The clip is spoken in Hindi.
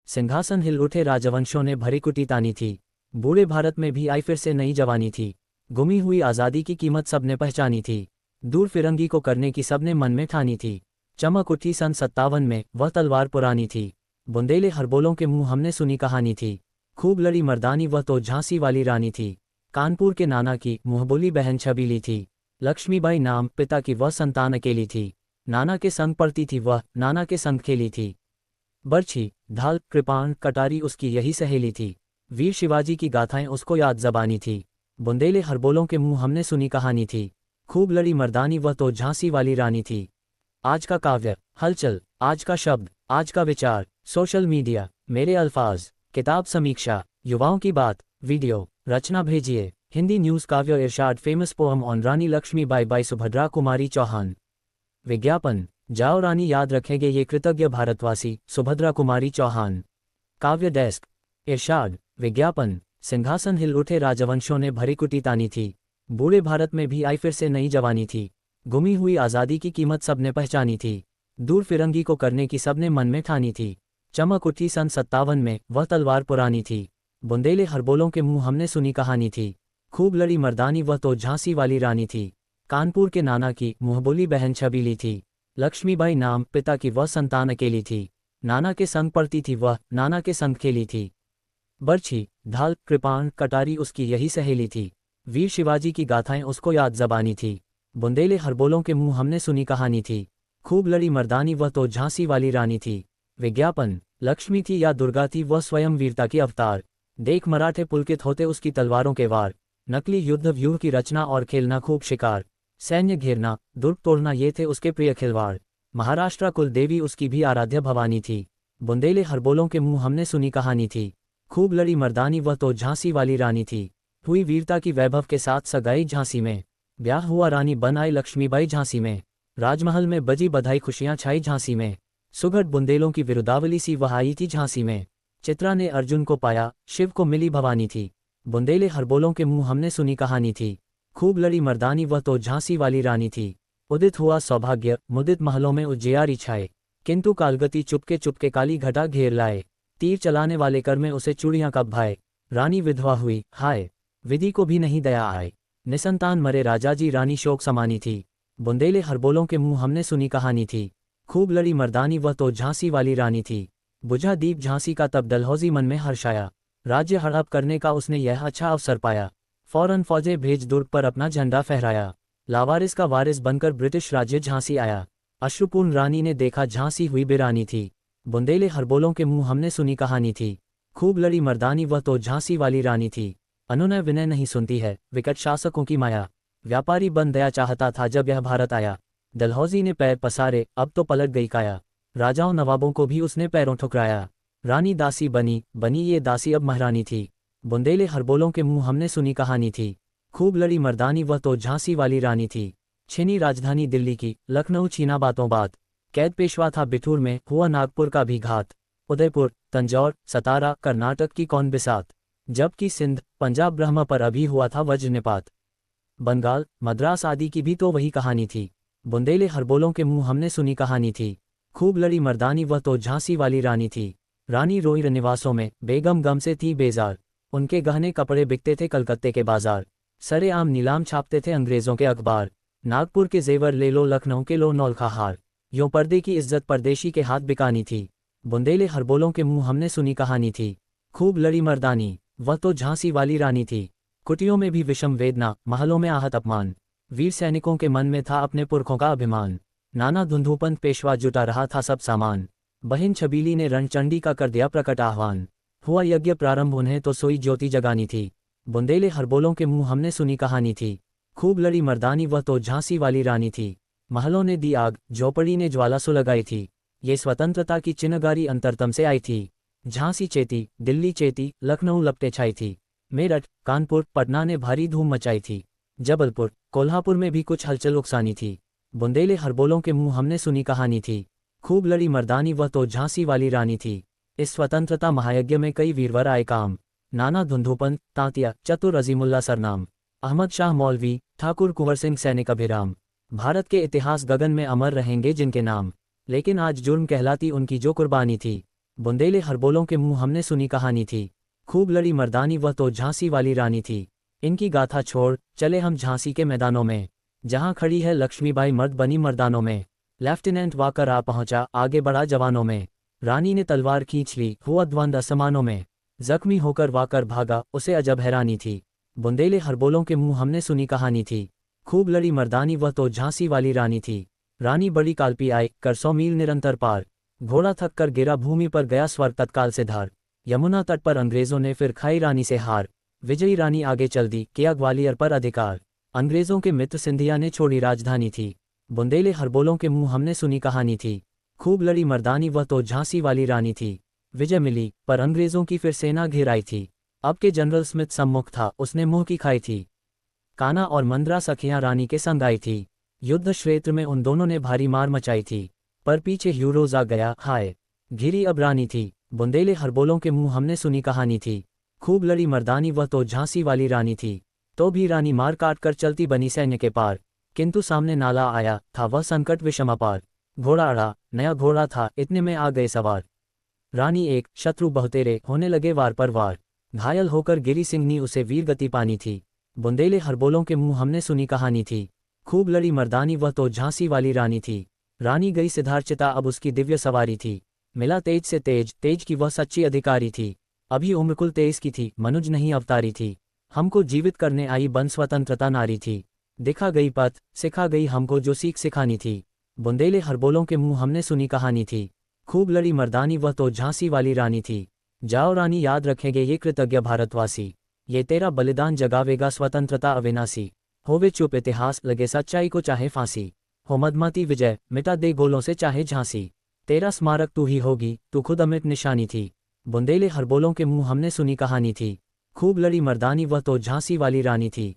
सिंहासन हिल उठे राजवंशों ने भरी कुटी तानी थी। बूढ़े भारत में भी आई फिर से नई जवानी थी। गुमी हुई आज़ादी की कीमत सबने पहचानी थी। दूर फिरंगी को करने की सबने मन में ठानी थी। चमक उठी सन 57 में, वह तलवार पुरानी थी। बुंदेले हरबोलों के मुंह हमने सुनी कहानी थी। खूब लड़ी मर्दानी, वह तो झांसी वाली रानी थी। कानपुर के नाना की मुंहबोली बहन छबीली थी। लक्ष्मीबाई नाम, पिता की वह संतान अकेली थी। नाना के संग पढ़ती थी वह, नाना के संग खेली थी। बर्छी, ढाल, कृपाण, कटारी उसकी यही सहेली थी। वीर शिवाजी की गाथाएं उसको याद जबानी थी। बुंदेले हरबोलों के मुंह हमने सुनी कहानी थी। खूब लड़ी मर्दानी, वह तो झांसी वाली रानी थी। आज का काव्य, हलचल, आज का शब्द, आज का विचार, सोशल मीडिया, मेरे अल्फाज, किताब समीक्षा, युवाओं की बात, वीडियो, रचना भेजिए। हिंदी न्यूज़ काव्य इरशाद, famous poem on Rani Lakshmibai by Subhadra Kumari Chauhan. विज्ञापन, जाओ रानी याद रखेंगे ये कृतज्ञ भारतवासी, सुभद्रा कुमारी चौहान। काव्य डेस्क। इरशाद, विज्ञापन, सिंहासन हिल उठे राजवंशों ने भरी कुटी तानी थी। बूढ़े भारत में भी आई फिर से नई जवानी थी। गुमी हुई आज़ादी की कीमत सबने पहचानी थी। दूर फिरंगी को करने की सबने मन में ठानी थी। चमक उठी सन 57 में, वह तलवार पुरानी थी। बुंदेले हरबोलों के मुंह हमने सुनी कहानी थी। खूब लड़ी मर्दानी, वह तो झांसी वाली रानी थी। कानपुर के नाना की मुंहबोली बहन छबीली थी। लक्ष्मीबाई नाम, पिता की वह संतान अकेली थी। नाना के संग पढ़ती थी वह, नाना के संग खेली थी। बर्छी, ढाल, कृपाण, कटारी उसकी यही सहेली थी। वीर शिवाजी की गाथाएं उसको याद जबानी थी। बुंदेले हरबोलों के मुंह हमने सुनी कहानी थी। खूब लड़ी मर्दानी, वह तो झांसी वाली रानी थी। विज्ञापन, लक्ष्मी थी या दुर्गा थी वह स्वयं वीरता की अवतार। देख मराठे पुलकित होते उसकी तलवारों के वार। नकली युद्ध व्यूह की रचना और खेलना खूब शिकार। सैन्य घेरना, दुर्ग तोड़ना ये थे उसके प्रिय खिलवाड़। महाराष्ट्र कुल देवी उसकी भी आराध्य भवानी थी। बुंदेले हरबोलों के मुंह हमने सुनी कहानी थी। खूब लड़ी मर्दानी, वह तो झांसी वाली रानी थी। हुई वीरता की वैभव के साथ सगाई झांसी में। ब्याह हुआ रानी बन आई लक्ष्मीबाई झांसी में। राजमहल में बजी बधाई, खुशियां छाई झांसी में। सुघड़ बुंदेलों की विरुदावली सी वह आई थी झांसी में। चित्रा ने अर्जुन को पाया, शिव को मिली भवानी थी। बुंदेले हरबोलों के मुंह हमने सुनी कहानी थी। खूब लड़ी मर्दानी, वह तो झांसी वाली रानी थी। उदित हुआ सौभाग्य, मुदित महलों में उजियारी छाए। किंतु कालगति चुपके चुपके काली घटा घेर लाए। तीर चलाने वाले कर में उसे चूड़ियां कब भाए। रानी विधवा हुई, हाय, विधि को भी नहीं दया आए। निसंतान मरे राजाजी, रानी शोक समानी थी। बुंदेले हरबोलों के मुंह हमने सुनी कहानी थी। खूब लड़ी मर्दानी, वह तो झांसी वाली रानी थी। बुझा दीप झांसी का तब डलहौजी मन में हर्षाया। राज्य हड़प करने का उसने यह अच्छा अवसर पाया। फौरन फौजें भेज दुर्ग पर अपना झंडा फहराया। लावारिस का वारिस बनकर ब्रिटिश राज्य झांसी आया। अश्रुपूर्ण रानी ने देखा झांसी हुई बेरानी थी। बुंदेले हरबोलों के मुंह हमने सुनी कहानी थी। खूब लड़ी मर्दानी, वह तो झांसी वाली रानी थी। अनुनय विनय नहीं सुनती है, विकट शासकों की माया। व्यापारी बन दया चाहता था जब यह भारत आया। डलहौजी ने पैर पसारे, अब तो पलट गई काया। राजाओं नवाबों को भी उसने पैरों ठुकराया। रानी दासी बनी, बनी ये दासी अब महारानी थी। बुंदेले हरबोलों के मुंह हमने सुनी कहानी थी। खूब लड़ी मर्दानी, वह तो झांसी वाली रानी थी। छीनी राजधानी दिल्ली की, लखनऊ छीना बातों बात। कैद पेशवा था बिठूर में, हुआ नागपुर का भी घात। उदयपुर, तंजौर, सतारा, कर्नाटक की कौन बिसात। जबकि सिंध, पंजाब ब्रह्म पर अभी हुआ था वज्रनिपात। बंगाल, मद्रास आदि की भी तो वही कहानी थी। बुंदेले हरबोलों के मुंह हमने सुनी कहानी थी। खूब लड़ी मर्दानी, वह तो झांसी वाली रानी थी। रानी रोई निवासों में, बेगम गम से थी बेजार। उनके गहने कपड़े बिकते थे कलकत्ते के बाजार। सरेआम नीलाम छापते थे अंग्रेजों के अखबार। नागपुर के जेवर ले लो, लखनऊ के लो नौलखा हार। यों पर्दे की इज्जत परदेशी के हाथ बिकानी थी। बुंदेले हरबोलों के मुंह हमने सुनी कहानी थी। खूब लड़ी मर्दानी, वह तो झांसी वाली रानी थी। कुटियों में भी विषम वेदना, महलों में आहत अपमान। वीर सैनिकों के मन में था अपने पुरखों का अभिमान। नाना धुंधुपंत पेशवा जुटा रहा था सब सामान। बहन छबीली ने रणचंडी का कर दिया प्रकट आह्वान। हुआ यज्ञ प्रारंभ, उन्हें तो सोई ज्योति जगानी थी। बुंदेले हरबोलों के मुंह हमने सुनी कहानी थी। खूब लड़ी मर्दानी, वह तो झांसी वाली रानी थी। महलों ने दी आग, झोपड़ी ने ज्वाला सुलगाई थी। ये स्वतंत्रता की चिनगारी अंतरतम से आई थी। झांसी चेती, दिल्ली चेती, लखनऊ लपटे छाई थी। मेरठ, कानपुर, पटना ने भारी धूम मचाई थी। जबलपुर, कोल्हापुर में भी कुछ हलचल उकसानी थी। बुंदेले हरबोलों के मुंह हमने सुनी कहानी थी। खूब लड़ी मर्दानी, वह तो झांसी वाली रानी थी। इस स्वतंत्रता महायज्ञ में कई वीरवर आए काम। नाना धुंधुपंत, तांतिया, चतुर अजीमुल्ला सरनाम। अहमद शाह मौलवी, ठाकुर कुंवर सिंह सैनिक अभिराम। भारत के इतिहास गगन में अमर रहेंगे जिनके नाम। लेकिन आज जुर्म कहलाती उनकी जो कुर्बानी थी। बुंदेले हरबोलों के मुंह हमने सुनी कहानी थी। खूब लड़ी मर्दानी वह तो झांसी वाली रानी थी। इनकी गाथा छोड़ चले हम झांसी के मैदानों में, जहां खड़ी है लक्ष्मीबाई मर्द बनी मर्दानों में। लेफ्टिनेंट वाकर आ पहुंचा, आगे बढ़ा जवानों में। रानी ने तलवार खींच ली, हुआ द्वंद असमानों में। जख्मी होकर वाकर भागा, उसे अजब हैरानी थी। बुंदेले हरबोलों के मुंह हमने सुनी कहानी थी। खूब लड़ी मर्दानी वह तो झांसी वाली रानी थी। रानी बड़ी काल्पी आई, कर 100 मील निरंतर पार। घोड़ा थक कर गिरा, भूमि पर गया स्वर तत्काल से धार। यमुना तट पर अंग्रेजों ने फिर खाई रानी से हार। विजयी रानी आगे चल दी, किया ग्वालियर पर अधिकार। अंग्रेजों के मित्र सिंधिया ने छोड़ी राजधानी थी। बुंदेले हरबोलों के मुंह हमने सुनी कहानी थी। खूब लड़ी मर्दानी वह तो झांसी वाली रानी थी। विजय मिली, पर अंग्रेजों की फिर सेना घेर आई थी। अब के जनरल स्मिथ सम्मुख था, उसने मुंह की खाई थी। काना और मंद्रा सखियां रानी के संग आई थी। युद्ध क्षेत्र में उन दोनों ने भारी मार मचाई थी, पर पीछे ह्यूरोज आ गया, हाय। घिरी अब रानी थी। बुंदेले हरबोलों के मुंह हमने सुनी कहानी थी। खूब लड़ी मर्दानी वह तो झांसी वाली रानी थी। तो भी रानी मार काट कर चलती बनी सैन्य के पार। किंतु सामने नाला आया, था वह संकट विषम अपार। घोड़ा अड़ा, नया घोड़ा था, इतने में आ गए सवार। रानी एक, शत्रु बहुतेरे, होने लगे वार पर वार। घायल होकर गिरी सिंहनी, उसे वीर गति पानी थी। बुंदेले हरबोलों के मुंह हमने सुनी कहानी थी। खूब लड़ी मर्दानी वह तो झांसी वाली रानी थी। रानी गई सिद्धार्चिता, अब उसकी दिव्य सवारी थी। मिला तेज से तेज, तेज की वह सच्ची अधिकारी थी। अभी उम्र कुल 23 की थी, मनुज नहीं अवतारी थी। हमको जीवित करने आई बन स्वतंत्रता नारी थी। दिखा गई पथ, सिखा गई हमको जो सीख सिखानी थी। बुंदेले हरबोलों के मुंह हमने सुनी कहानी थी। खूब लड़ी मर्दानी वह तो झांसी वाली रानी थी। जाओ रानी, याद रखेंगे ये कृतज्ञ भारतवासी। ये तेरा बलिदान जगावेगा स्वतंत्रता अविनाशी। होवे चुप इतिहास, लगे सच्चाई को चाहे फांसी। हो मदमती विजय, मिटा दे गोलों से चाहे झांसी। तेरा स्मारक तू ही होगी, तू खुद अमृत निशानी थी। बुंदेले हरबोलों के मुंह हमने सुनी कहानी थी। खूब लड़ी मर्दानी वह तो झांसी वाली रानी थी।